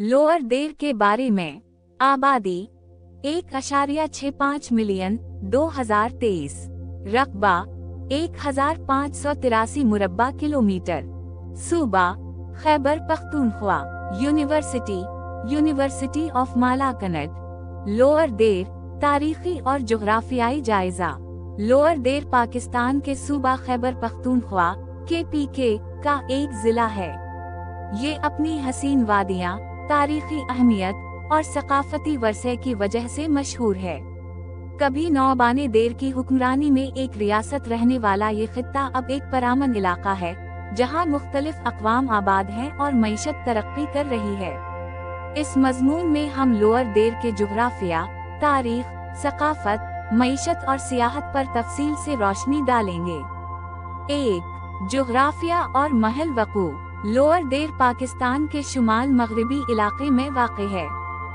Lower देर के बारे में। आबादी 1.65 मिलियन 2023। रकबा 1583 मुरब्बा किलोमीटर। सूबा Khyber Pakhtunkhwa. University of Malakand. Lower Dir तारीखी और जुग्राफियाई जायजा। लोअर देर पाकिस्तान के सूबा खैबर पख्तूनख्वा KPK का एक जिला है। ये अपनी हसीन वादियाँ, तारीखी अहमियत और सकाफती वरसे की वजह से मशहूर है। कभी नौबाने देर की हुक्मरानी में एक रियासत रहने वाला ये खित्ता अब एक परामन इलाका है, जहाँ मुख्तलिफ अक़वाम आबाद हैं और मईशत तरक्की कर रही है। इस मज़मून में हम लोअर देर के जुग्राफिया, तारीख, सकाफत, मईशत और सियाहत पर तफसील से रोशनी डालेंगे। 1. जुग्राफिया और महल वक़ू। लोअर देर पाकिस्तान के शुमाल मगरबी इलाके में वाक़ है।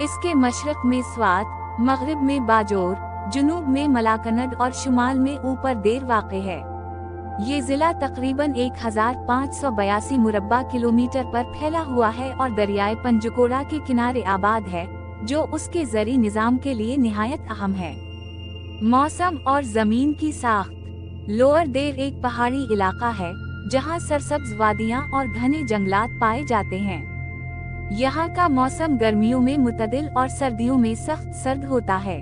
इसके मशरक़ में स्वात, मगरिब में बाजोर, जुनूब में मलाकनद और शुमाल में ऊपर देर वाक़ है। ये ज़िला तकरीबन 1582 मुरब्बा किलोमीटर पर फैला हुआ है और दरियाए पंजकोड़ा के किनारे आबाद है, जो उसके ज़री निज़ाम के लिए निहायत अहम है। मौसम और ज़मीन की साख्त। लोअर देर एक पहाड़ी इलाका है, जहाँ सरसब्ज वादियाँ और घने जंगलात पाए जाते हैं। यहाँ का मौसम गर्मियों में मुतदिल और सर्दियों में सख्त सर्द होता है।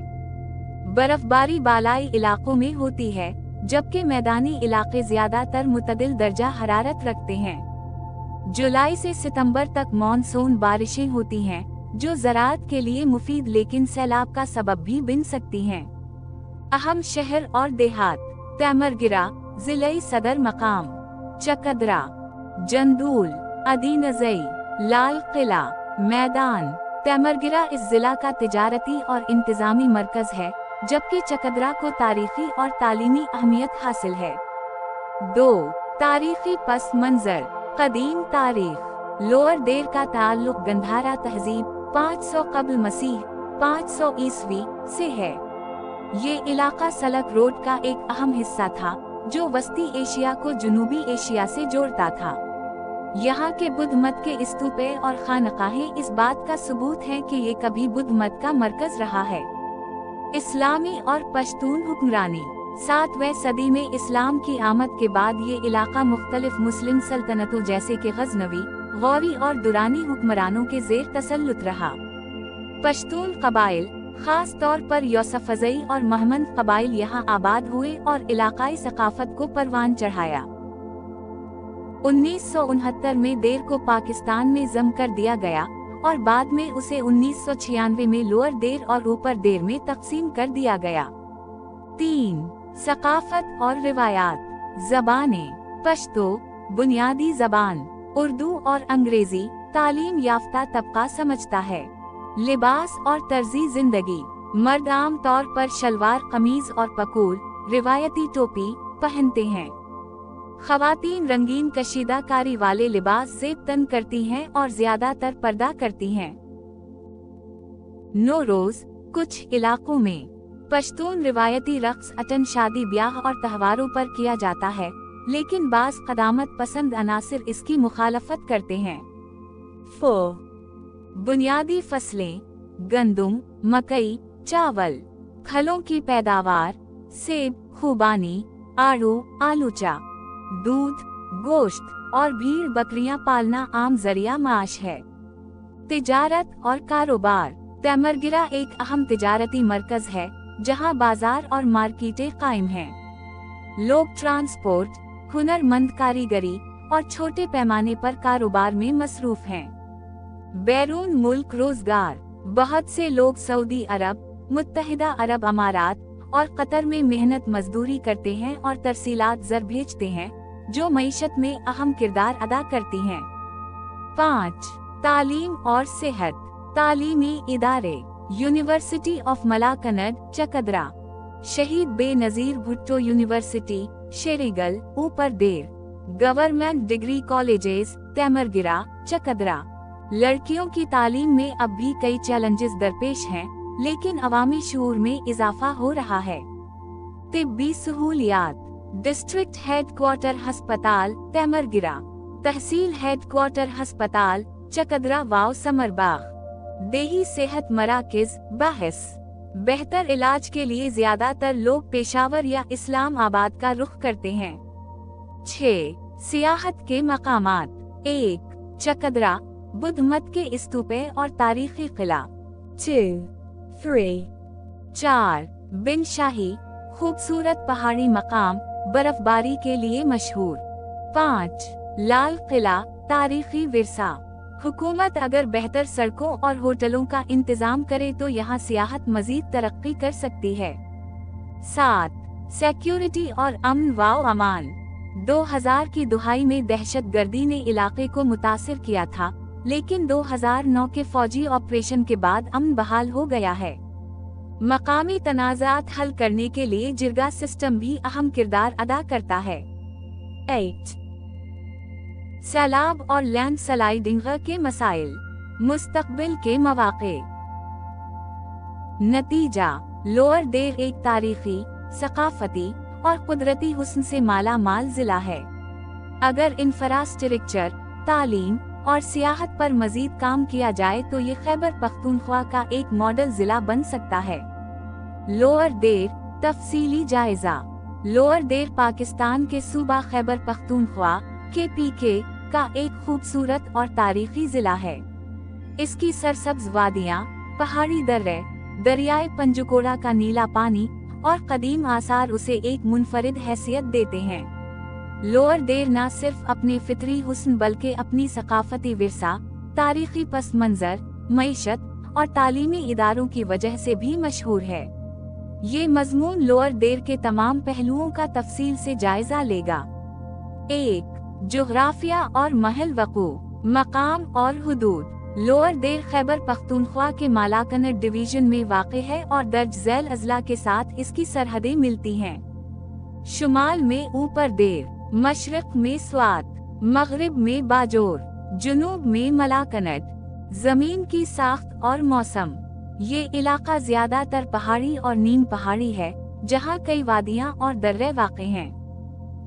बर्फबारी बालाई इलाकों में होती है, जबकि मैदानी इलाके ज्यादातर मुतदिल दर्जा हरारत रखते हैं। जुलाई से सितंबर तक मॉनसून बारिशें होती हैं, जो ज़राअत के लिए मुफीद लेकिन सैलाब का सबब भी बन सकती हैं। अहम शहर और देहात। तैमरगिरा ज़िले सदर मकाम, चकदरा, जंदूल, अदीनज़ई, लाल किला, मैदान। तैमरगिरा इस जिला का तिजारती और इंतजामी मरकज है, जबकि चकदरा को तारीखी और तालीमी अहमियत हासिल है। 2. तारीखी पस मंजर। कदीम तारीख। लोअर देर का ताल्लुक गंधारा तहजीब 500 कब्ल मसीह 500 ईस्वी से है। ये इलाका सलक रोड का एक अहम हिस्सा था, जो वस्ती एशिया को जुनूबी एशिया से जोड़ता था। यहाँ के बुद्ध मत के स्तूपे और खानकाहें इस बात का सबूत हैं कि ये कभी बुद्ध मत का मरकज रहा है। इस्लामी और पश्तून हुक्मरानी। 7वीं सदी में इस्लाम की आमद के बाद ये इलाका मुख्तलिफ मुस्लिम सल्तनतों जैसे कि गजनवी, गौरी और दुरानी हुक्मरानों के ज़ेर तसल्लुत रहा। पश्तून कबाइल, खास तौर पर यूसुफजई और महमद कबाइल यहाँ आबाद हुए और इलाकाई सकाफत को परवान चढ़ाया। 1969 में देर को पाकिस्तान में ज़म कर दिया गया और बाद में उसे 1996 में लोअर देर और ऊपर देर में तकसीम कर दिया गया। 3. सकाफत और रिवायात। ज़बानें। पश्तो बुनियादी ज़बान, उर्दू और अंग्रेजी तालीम याफ्ता तबका समझता है। लिबास और तर्जी जिंदगी। मर्द आम तौर पर शलवार कमीज और पकूल, रिवायती टोपी पहनते हैं। ख़वातीन रंगीन कशीदाकारी वाले लिबास से तन करती हैं और ज्यादातर पर्दा करती हैं। नौरोज। कुछ इलाकों में पश्तून रिवायती रक्स अटन शादी ब्याह और त्योहारों पर किया जाता है, लेकिन बाज़ क़दामत पसंद अनासिर इसकी मुखालफत करते हैं। बुनियादी फसलें। गंदुम, मकई, चावल। फलों की पैदावार। सेब, खुबानी, आड़ू, आलूचा। दूध, गोश्त और भीड़ बकरियां पालना आम जरिया माश है। तिजारत और कारोबार। तैमरगिरा एक अहम तिजारती मरकज है, जहां बाजार और मार्केटें कायम हैं। लोग ट्रांसपोर्ट, हुनरमंद कारीगरी और छोटे पैमाने पर कारोबार में मसरूफ हैं। बैरून मुल्क रोजगार। बहुत से लोग सऊदी अरब, मुत्तहिदा अरब अमारात और कतर में मेहनत मजदूरी करते हैं और तरसीलात ज़र भेजते हैं, जो मईशत में अहम किरदार अदा करती हैं। 5. तालीम और सेहत। तालीमी इदारे। University of Malakand, Chakdara. Shaheed Benazir Bhutto university, Sheringal, ऊपर Dir. Government degree colleges, Timergara, Chakdara. लड़कियों की तालीम में अब भी कई चैलेंजेस दरपेश हैं, लेकिन अवामी शऊर में इजाफा हो रहा है। तिब्बी सहूलियात। डिस्ट्रिक्ट हेडक्वार्टर हस्पताल, तैमरगिरा। तहसील हेडक्वार्टर हस्पताल, चकदरा वाव समरबाग। देही सेहत मराकज़ बहस। बेहतर इलाज के लिए ज्यादातर लोग पेशावर या इस्लाम आबाद का रुख करते हैं। 6 सियाहत के मकामात। 1 चकदरा, बुद्ध मत के स्तूपे और तारीखी किला। 2 3 4 बिन शाही, खूबसूरत पहाड़ी मकाम, बर्फबारी के लिए मशहूर। 5 लाल किला, तारीखी विरसा। हुकूमत अगर बेहतर सड़कों और होटलों का इंतजाम करे तो यहाँ सियाहत मजीद तरक्की कर सकती है। 7 सिक्योरिटी और अमन व अमान। 2000 की दुहाई में दहशत गर्दी ने इलाके को मुतासिर किया था, लेकिन 2009 के फौजी ऑपरेशन के बाद अमन बहाल हो गया है। मकामी तनाज़ात हल करने के लिए जिरगा सिस्टम भी अहम किरदार अदा करता है। 8 सैलाब और लैंड स्लाइडिंग के मसाइल, मुस्तकबिल के मौक़े। नतीजा, लोअर देर एक तारीखी, सकाफती और कुदरती हुस्न से माला माल जिला है। अगर इंफ्रास्ट्रक्चर, तालीम और सियाहत पर मजीद काम किया जाए तो ये खैबर पख्तूनख्वा का एक मॉडल जिला बन सकता है। लोअर देर तफसीली जायजा। लोअर देर पाकिस्तान के सूबा खैबर पख्तूनख्वा KPK का एक खूबसूरत और तारीखी जिला है। इसकी सरसब्ज वादियाँ, पहाड़ी दर्रे, दरियाए पंजकोड़ा का नीला पानी और कदीम आसार उसे एक मुनफरिद हैसियत देते हैं। लोअर देर न सिर्फ अपने फितरी हुस्न बल्कि अपनी सकाफती विरसा, तारीखी पस मंजर, मईशत और तालीमी इदारों की वजह से भी मशहूर है। ये मजमून लोअर देर के तमाम पहलुओं का तफसील से जायजा लेगा। 1 जोग्राफिया और महल वक़ू, मकाम और हुदूद। लोअर देर खैबर पख्तूनख्वा के मालाकनट डिवीजन में वाक़ है और दर्ज झैल अजला के साथ इसकी सरहदें मिलती हैं। शुमाल में ऊपर देर, मशरक़ में स्वात, मग़रिब में बाजोर, जुनूब में मलाकनट। ज़मीन की साख्त और मौसम। ये इलाका ज़्यादातर पहाड़ी और नीम पहाड़ी है, जहाँ कई वादियाँ और दर्रे वाक़े हैं।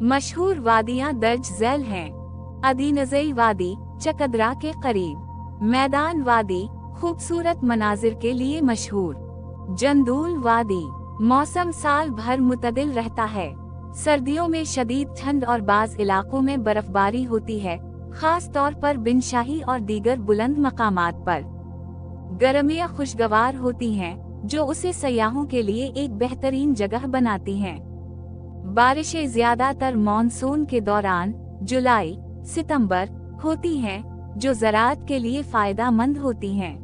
मशहूर वादियाँ दर्ज झैल हैं। अदीनज़ई वादी, चकदरा के करीब। मैदान वादी, खूबसूरत मनाजिर के लिए मशहूर। जंदूल वादी, मौसम साल भर मुतदिल रहता है। सर्दियों में शदीद ठंड और बाज़ इलाकों में बर्फबारी होती है, खास तौर पर बिन शाही और दीगर बुलंद मकामात पर। गर्मियाँ खुशगवार होती हैं, जो उसे सयाहों के लिए एक बेहतरीन जगह बनाती हैं। बारिशें ज़्यादातर मॉनसून के दौरान जुलाई सितंबर होती हैं, जो ज़राअत के लिए फ़ायदा मंद होती हैं।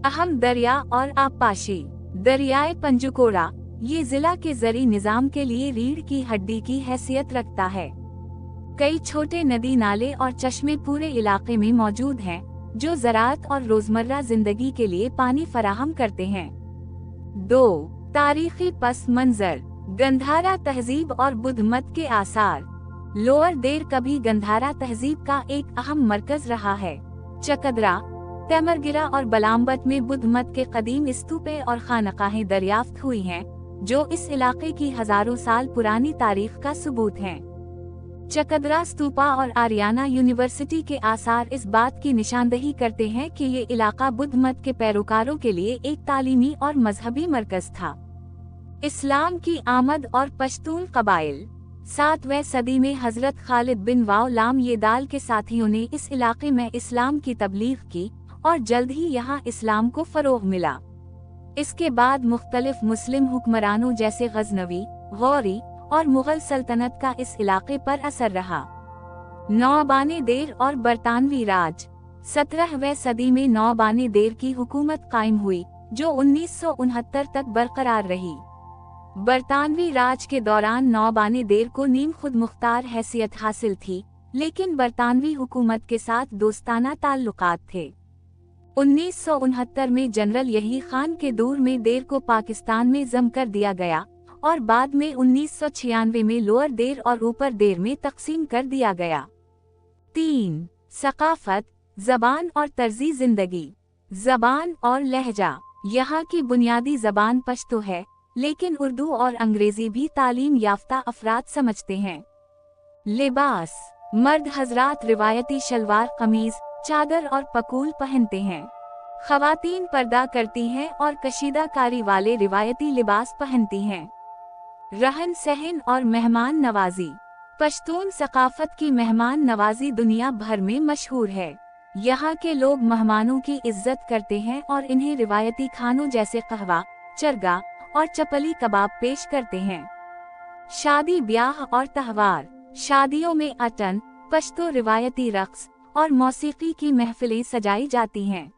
अहम दरिया और आबपाशी। दरियाए पंजकोड़ा, ये ज़िला के ज़री निज़ाम के लिए रीढ़ की हड्डी की हैसियत रखता है। कई छोटे नदी नाले और चश्मे पूरे इलाके में मौजूद हैं, जो ज़राअत और रोज़मर्रा ज़िंदगी के लिए पानी फराहम करते हैं। 2 तारीखी पस मंज़र, गंधारा तहजीब और बुद्ध मत के आसार। लोअर देर कभी गंधारा तहजीब का एक अहम मरकज रहा है। चकदरा, तैमरगिरा और बलाम्बत में बुद्ध मत के कदीम स्तूपे और खानकाहें दरियाफ्त हुई हैं, जो इस इलाके की हजारों साल पुरानी तारीख का सबूत हैं। चकदरा स्तूपा और आरियाना यूनिवर्सिटी के आसार इस बात की निशानदही करते हैं कि ये इलाका बुद्ध मत के पैरोकारों के लिए एक तालीमी और मजहबी मरकज था। इस्लाम की आमद और पश्तून कबाइल। 7वीं सदी में हजरत खालिद बिन वाउलाम येदाल के साथियों ने इस इलाके में इस्लाम की तबलीग की और जल्द ही यहाँ इस्लाम को फरोग मिला। इसके बाद मुख्तलिफ मुस्लिम हुक्मरानों जैसे गजनवी, गौरी और मुगल सल्तनत का इस इलाके पर असर रहा। नौबाने देर और बरतानवी राज। 17वीं सदी में नौबाने देर की हुकूमत कायम हुई, जो 1969 तक बरकरार रही। बरतानवी राज के दौरान नौबाने देर को नीम खुद मुख्तार हैसियत हासिल थी, लेकिन बरतानवी हुकूमत के साथ दोस्ताना ताल्लुकात थे। 1969 में जनरल यही खान के दौर में देर को पाकिस्तान में जम कर दिया गया और बाद में 1996 में लोअर देर और ऊपर देर में तकसीम कर दिया गया। 3 सकाफत, जबान और तर्जी जिंदगी। जबान और लहजा। यहाँ की बुनियादी जबान पश्तो है, लेकिन उर्दू और अंग्रेजी भी तालीम याफ्ता अफराद समझते हैं। लिबास। मर्द हजरात रिवायती शलवार कमीज, चादर और पकूल पहनते हैं। ख़वातीन पर्दा करती हैं और कशीदाकारी वाले रिवायती लिबास पहनती हैं। रहन सहन और मेहमान नवाजी। पश्तून सकाफत की मेहमान नवाजी दुनिया भर में मशहूर है। यहाँ के लोग मेहमानों की इज्जत करते हैं और इन्हें रिवायती खानों जैसे कहवा, चरगा और चपली कबाब पेश करते हैं। शादी ब्याह और त्योहार। शादियों में अटन, पश्तो रिवायती रक्स और मौसीकी की महफिलें सजाई जाती हैं।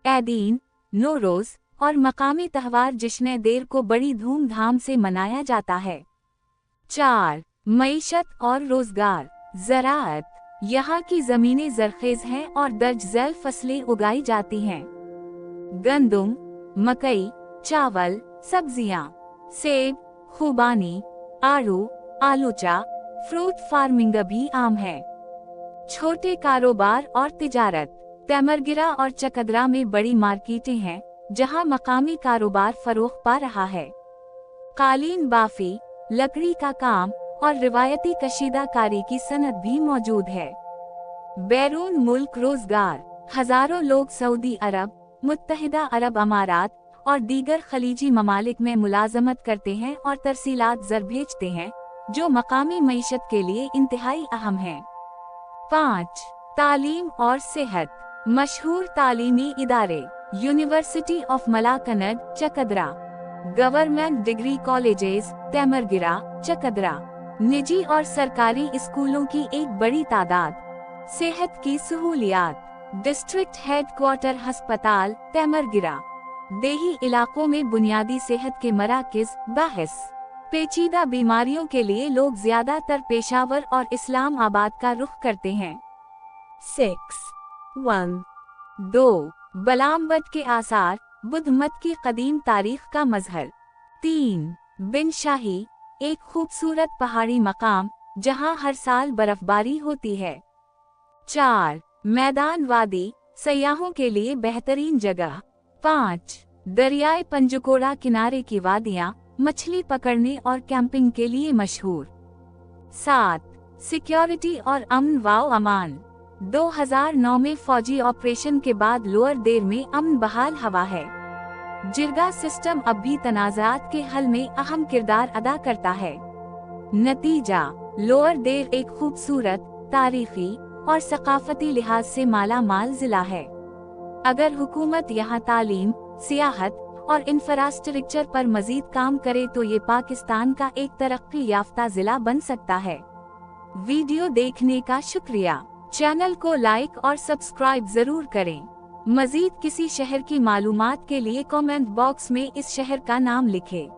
ऐदीन, नौरोज और मकामी त्योहार जश्न देर को बड़ी धूमधाम से मनाया जाता है। 4. मईशत और रोजगार। ज़राअत। यहाँ की ज़मीनें ज़रख़ेज़ हैं और दर्ज झैल फसलें उगाई जाती हैं। गंदुम, मकई, चावल, सब्जियाँ, सेब, खुबानी, आड़ू, आलूचा, फ्रूट फार्मिंग भी आम है। छोटे कारोबार और तिजारत। तेमरगिरा और चकदरा में बड़ी मार्केटें हैं जहां मकामी कारोबार फरोख पा रहा है। कालीन बाफी, लकड़ी का काम और रिवायती कशीदाकारी की सनत भी मौजूद है। बैरून मुल्क रोजगार। हजारों लोग सऊदी अरब, मुत्तहिदा अरब अमारात और दीगर खलीजी ममालिक में मुलाजमत करते हैं और तरसीलात ज़र भेजते हैं, जो मकामी मईशत के लिए इंतहाई अहम है। 5. तालीम और सेहत। मशहूर तालीमी इदारे। University of Malakand, Chakdara. Government degree colleges, Timergara, Chakdara. निजी और सरकारी स्कूलों की एक बड़ी तादाद। सेहत की सहूलियात। डिस्ट्रिक्ट हेडक्वार्टर अस्पताल, तेमरगिरा। देही इलाकों में बुनियादी सेहत के मराकज़, बाहिस। पेचीदा बीमारियों के लिए लोग ज्यादातर पेशावर और इस्लाम आबाद का रुख करते हैं। 6. 2. बलामबट के आसार, बुद्ध मत की कदीम तारीख का मजहर। 3. बिन शाही, एक खूबसूरत पहाड़ी मकाम जहां हर साल बर्फबारी होती है। 4. मैदान वादी, सयाहों के लिए बेहतरीन जगह। 5. दरियाए पंजकोड़ा किनारे की वादियां, मछली पकड़ने और कैंपिंग के लिए मशहूर। 7. सिक्योरिटी और अमन व अमान। 2009 में फौजी ऑपरेशन के बाद लोअर देर में अमन बहाल हवा है। जिरगा सिस्टम अब भी तनाज़ात के हल में अहम किरदार अदा करता है। नतीजा, लोअर देर एक खूबसूरत, तारीखी और सकाफती लिहाज से माला माल जिला है। अगर हुकूमत यहाँ तालीम, सियाहत और इंफ्रास्ट्रक्चर पर मजीद काम करे तो ये पाकिस्तान का एक तरक्की याफ्ता जिला बन सकता है। वीडियो देखने का शुक्रिया। चैनल को लाइक और सब्सक्राइब जरूर करें। मजीद किसी शहर की मालूमात के लिए कमेंट बॉक्स में इस शहर का नाम लिखें।